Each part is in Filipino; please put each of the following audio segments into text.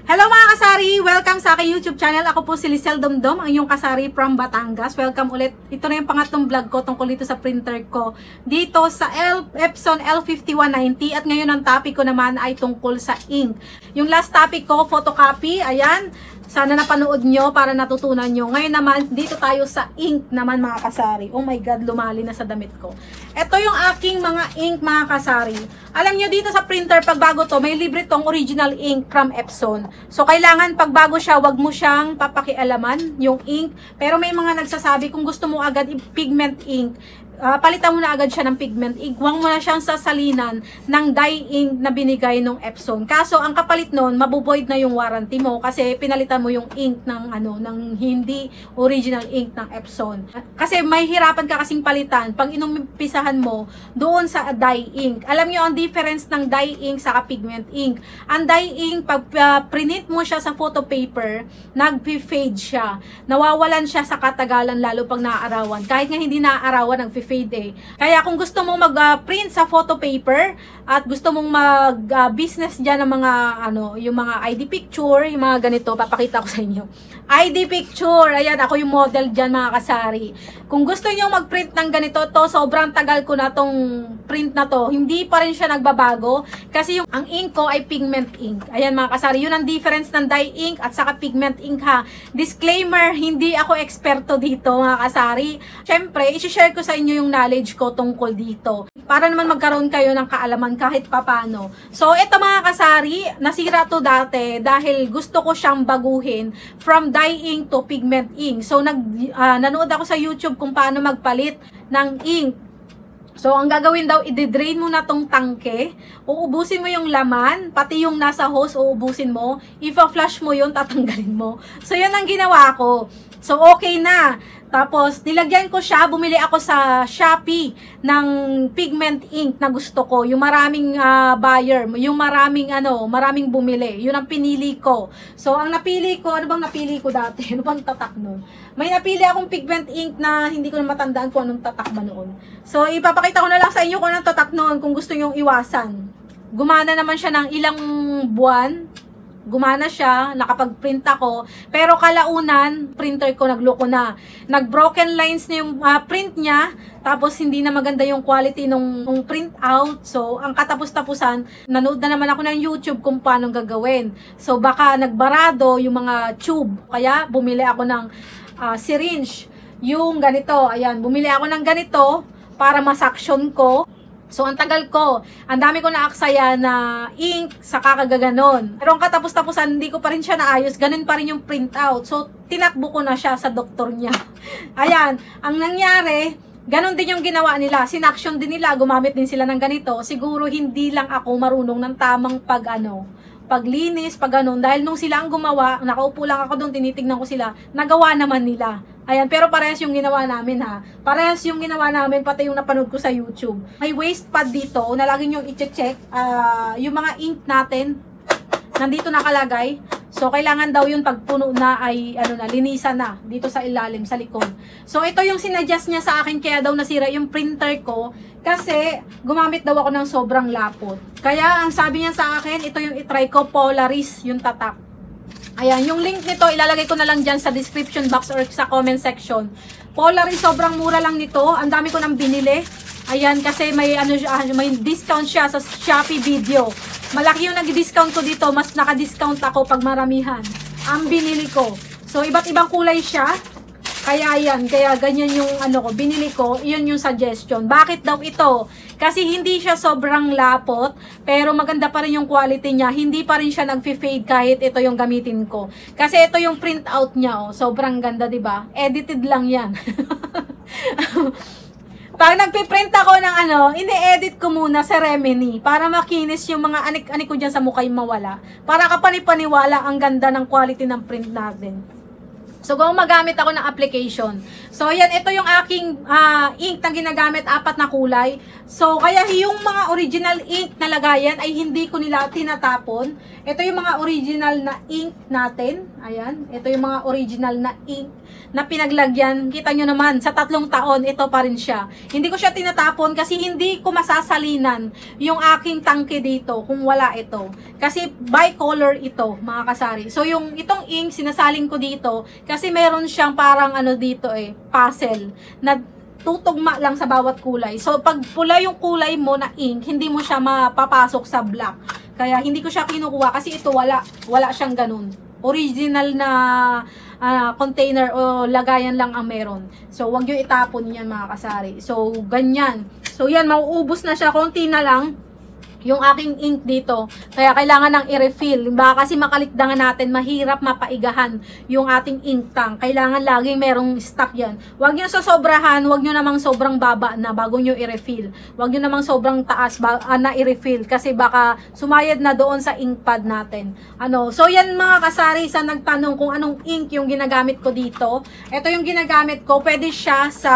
Hello mga kasari! Welcome sa aking YouTube channel. Ako po si Lisel Domdom, ang inyong kasari from Batangas. Welcome ulit. Ito na yung pangatlong vlog ko tungkol dito sa printer ko. Dito sa Epson L5190 at ngayon ang topic ko naman ay tungkol sa ink. Yung last topic ko, photocopy. Ayan. Sana napanood nyo para natutunan nyo. Ngayon naman, dito tayo sa ink naman mga kasari. Oh my God, lumali na sa damit ko. Ito yung aking mga ink mga kasari. Alam nyo dito sa printer, pag bago to, may libre tong original ink from Epson. So, kailangan pag bago siya, wag mo siyang papakialaman yung ink. Pero may mga nagsasabi, kung gusto mo agad pigment ink, palitan mo na agad siya ng pigment ink. Huwag mo na siyang sasalinan ng dye ink na binigay ng Epson. Kaso, ang kapalit nun, mabuboid na yung warranty mo kasi pinalitan mo yung ink ng, ng hindi original ink ng Epson. Kasi may hirapan ka kasing palitan pag inumpisahan mo doon sa dye ink. Alam nyo ang difference ng dye ink sa pigment ink. Ang dye ink, pag print mo siya sa photo paper, nag-fade siya. Nawawalan siya sa katagalan lalo pag naaarawan. Kahit nga hindi naaarawan, nag-fade eh. Kaya kung gusto mong mag-print sa photo paper at gusto mong mag-business dyan ng mga, yung mga ID picture, yung mga ganito, papakita ko sa inyo. ID picture, ayan, ako yung model dyan mga kasari. Kung gusto nyo mag-print ng ganito, to sobrang tagal ko na tong print na to, hindi pa rin siya nagbabago kasi ang ink ko ay pigment ink. Ayan mga kasari, yun ang difference ng dye ink at saka pigment ink ha. Disclaimer, hindi ako eksperto dito mga kasari. Syempre, isi-share ko sa inyo yung knowledge ko tungkol dito para naman magkaroon kayo ng kaalaman kahit papano. So, ito mga kasari, nasira to dati dahil gusto ko siyang baguhin from dye ink to pigment ink. So, nanood ako sa YouTube kung paano magpalit ng ink. So, ang gagawin daw, i-drain mo na tong tangke, uubusin mo yung laman, pati yung nasa hose, uubusin mo, ipa-flush mo yun, tatanggalin mo. So, yun ang ginawa ko. So, okay na. Tapos, nilagyan ko siya, bumili ako sa Shopee ng pigment ink na gusto ko. Yung maraming buyer, yung maraming bumili. Yun ang pinili ko. So, ang napili ko, ano bang napili ko dati? Ano bang tatak nun? May napili akong pigment ink na hindi ko na matandaan kung anong tatak ba noon. So, ipapakita ko na lang sa inyo kung anong tatak noon kung gusto nyong iwasan. Gumana naman siya ng ilang buwan. Gumana siya, nakapag-print ako, pero kalaunan, printer ko nagloko na. Nag-broken lines na yung print niya, tapos hindi na maganda yung quality nung print out. So, ang katapos-tapusan, nanood na naman ako ng YouTube kung paano gagawin. So, baka nagbarado yung mga tube. Kaya, bumili ako ng syringe. Yung ganito, ayan, bumili ako ng ganito para masuction ko. So, ang tagal ko, ang dami ko na-aksaya na ink sa kakagaganon. Pero ang katapos-tapusan, hindi ko pa rin siya naayos. Ganun pa rin yung printout. So, tinakbo ko na siya sa doktor niya. Ayan, ang nangyari, ganun din yung ginawa nila. Sinaction din nila, gumamit din sila ng ganito. Siguro hindi lang ako marunong ng tamang paglinis, ganun. Dahil nung sila ang gumawa, nakaupo lang ako doon, tinitignan ko sila, nagawa naman nila. Ayan, pero parehas yung ginawa namin ha. Parehas yung ginawa namin, pati yung napanood ko sa YouTube. May waste pad dito, na lagi nyo i-check. Yung mga ink natin, nandito nakalagay. So, kailangan daw yun pag puno na ay, linisan na. Dito sa ilalim, sa likod. So, ito yung sinadjust niya sa akin, kaya daw nasira yung printer ko. Kasi, gumamit daw ako ng sobrang lapot. Kaya, ang sabi niya sa akin, ito yung itry ko, Polaris, yung tatak. Ayan, yung link nito, ilalagay ko na lang dyan sa description box or sa comment section. Polaris, sobrang mura lang nito. Ang dami ko nang binili. Ayan, kasi may, may discount siya sa Shopee Video. Malaki yung nag-discount ko dito. Mas naka-discount ako pag maramihan. Ang binili ko. So, iba't ibang kulay siya. Kaya yan, kaya ganyan yung binili ko, iyon yung suggestion. Bakit daw ito? Kasi hindi siya sobrang lapot, pero maganda pa rin yung quality niya. Hindi pa rin siya nag-fade kahit ito yung gamitin ko. Kasi ito yung print out niya, sobrang ganda, 'di ba? Edited lang yan. Pag nagpiprint ako ng ini-edit ko muna sa Remini para makinis yung mga anik-anik ko dyan sa mukha yung mawala. Para kapanipaniwala ang ganda ng quality ng print natin. So, gumagamit ako ng application. So, yan, ito yung aking ink na ginagamit, 4 na kulay. So, kaya yung mga original ink na lagayan ay hindi ko nila tinatapon. Ito yung mga original na ink natin. Ayan, ito yung mga original na ink na pinaglagyan. Kita nyo naman, sa 3 taon, ito pa rin siya. Hindi ko siya tinatapon kasi hindi ko masasalinan yung aking tangke dito kung wala ito. Kasi bicolor ito, mga kasari. So, itong ink, sinasaling ko dito kasi meron siyang parang ano dito puzzle na tutugma lang sa bawat kulay. So, pag pula yung kulay mo na ink, hindi mo siya mapapasok sa black. Kaya, hindi ko siya kinukuha kasi ito wala siyang ganun. Original na container o lagayan lang ang meron. So, wag nyo itapon yan mga kasari. So, ganyan. So, yan, mauubos na siya. Konti na lang yung aking ink dito. Kaya kailangan ng i-refill. Baka kasi makalikdangan natin, mahirap mapaigahan yung ating ink tank. Kailangan laging merong stock yan. Huwag nyo sa sobrahan, huwag nyo namang sobrang baba na bago nyo i-refill. Huwag nyo namang sobrang taas na i-refill kasi baka sumayad na doon sa ink pad natin. So yan mga kasari, sa nagtanong kung anong ink yung ginagamit ko dito. Ito yung ginagamit ko. Pwede siya sa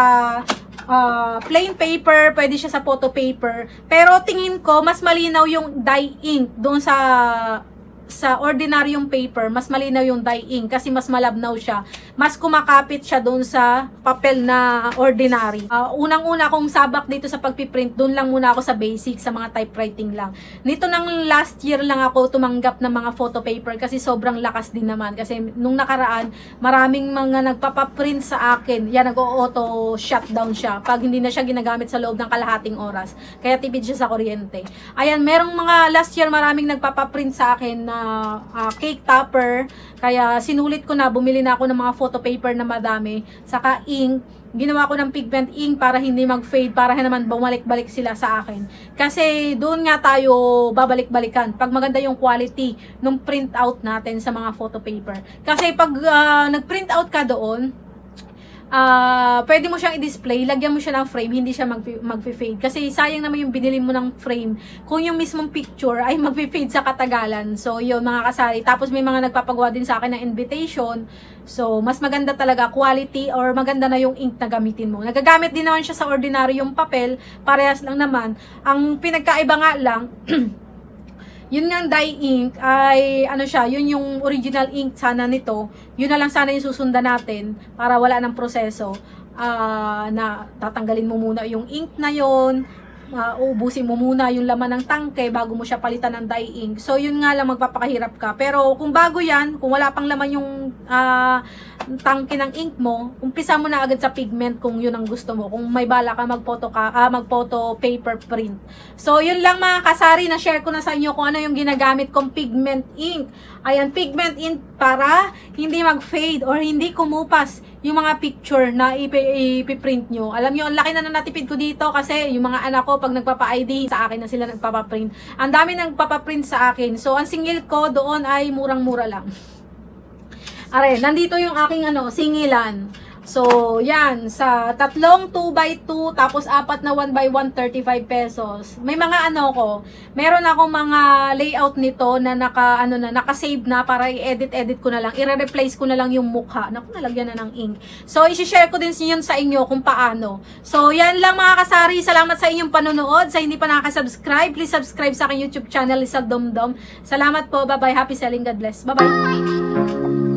plain paper, pwede siya sa photo paper. Pero tingin ko, mas malinaw yung dye ink doon sa ordinaryong paper. Mas malinaw yung dye ink kasi mas malabnaw siya. Mas kumakapit siya doon sa papel na ordinary. Unang-una kong sabak dito sa pagpiprint, doon lang muna ako sa basic, sa mga typewriting lang. Nito nang last year lang ako tumanggap ng mga photo paper kasi sobrang lakas din naman. Kasi nung nakaraan, maraming mga nagpapaprint sa akin. Yan, nag-auto shutdown siya pag hindi na siya ginagamit sa loob ng kalahating oras. Kaya tipid siya sa kuryente. Ayan, merong mga last year maraming nagpapaprint sa akin na cake topper. Kaya sinulit ko na, bumili na ako ng mga photo paper na madami. Saka ink. Ginawa ko ng pigment ink para hindi mag-fade, para naman bumalik-balik sila sa akin. Kasi doon nga tayo babalik-balikan pag maganda yung quality ng print out natin sa mga photo paper. Kasi pag nag-print out ka doon, pwede mo siyang i-display, lagyan mo siya ng frame, hindi siya mag-fade. Kasi sayang naman yung binili mo ng frame kung yung mismong picture ay mag-fade sa katagalan. So, yun mga kasari. Tapos may mga nagpapagawa din sa akin ng invitation. So, mas maganda talaga quality or maganda na yung ink na gamitin mo. Nagagamit din naman siya sa ordinaryong papel. Parehas lang naman. Ang pinagkaiba nga lang, yun nga dye ink ay yun yung original ink sana nito. Yun na lang sana yung susundan natin para wala ng proseso na tatanggalin mo muna yung ink na yun, uubusin mo muna yung laman ng tangke bago mo siya palitan ng dye ink. So yun nga lang, magpapakahirap ka. Pero kung bago yan, kung wala pang laman yung tangke ng ink mo, umpisa mo na agad sa pigment kung yun ang gusto mo. Kung may bala ka mag-photo paper print. So yun lang mga kasari, na share ko na sa inyo kung ano yung ginagamit kong pigment ink. Ayan, pigment ink para hindi mag-fade or hindi kumupas yung mga picture na ipiprint nyo. Alam nyo, ang laki na natipid ko dito kasi yung mga anak ko pag nagpapa-ID sa akin na sila nagpapaprint. Ang dami nagpapaprint sa akin. So ang singil ko doon ay murang-mura lang. Are, nandito yung aking singilan. So, yan, sa 3 2x2, tapos 4 na 1x1, 35 pesos. May mga meron akong mga layout nito na naka-save na para i-edit ko na lang. I-replace ko na lang yung mukha. Naku, nalagyan na ng ink. So, i-share ko din yun sa inyo kung paano. So, yan lang mga kasari. Salamat sa inyong panonood. Sa hindi pa nakaka-subscribe, please subscribe sa aking YouTube channel, Lizelle Domdom. Salamat po. Bye-bye. Happy selling. God bless. Bye-bye.